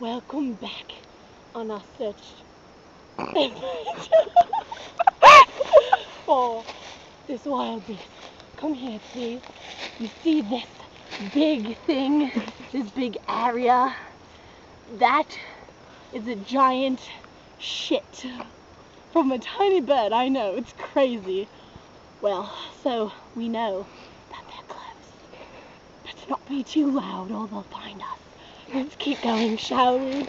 Welcome back on our search for this wild beast. Come here, please. You see this big thing, this big area? That is a giant shit from a tiny bird. I know, it's crazy. Well, so we know that they're close. Let's not be too loud or they'll find us. Let's keep going, shall we?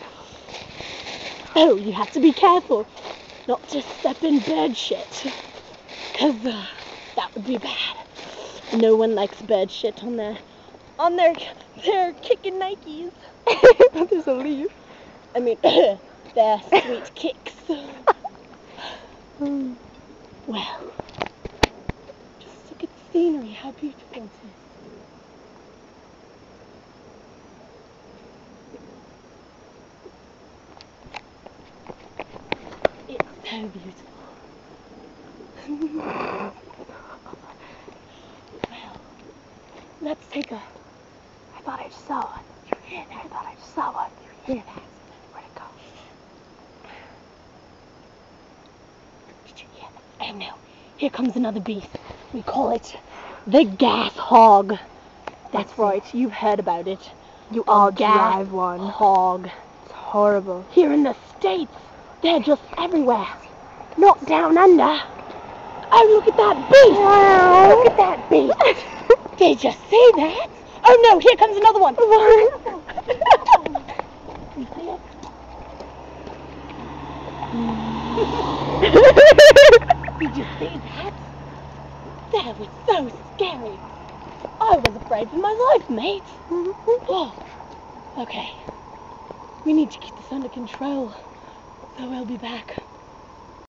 Oh, you have to be careful not to step in bird shit, because that would be bad. No one likes bird shit on their kicking Nikes. There's a leaf. I mean, their sweet kicks. Well, just look at the scenery, how beautiful it is. It's so beautiful. Well, let's take a... I thought I just saw one. You hear that? I thought I just saw one. You hear that? Where'd it go? Did you hear that? I don't know. Here comes another beast. We call it the gas hog. That's right. You've heard about it. You all gas drive one. hog. It's horrible. Here in the States, they're just everywhere. Not down under. Oh, look at that beast! Wow. Look at that beast! Did you see that? Oh no, here comes another one! You see it? Did you see that? That was so scary. I was afraid for my life, mate. Oh, okay. We need to keep this under control, so we'll be back.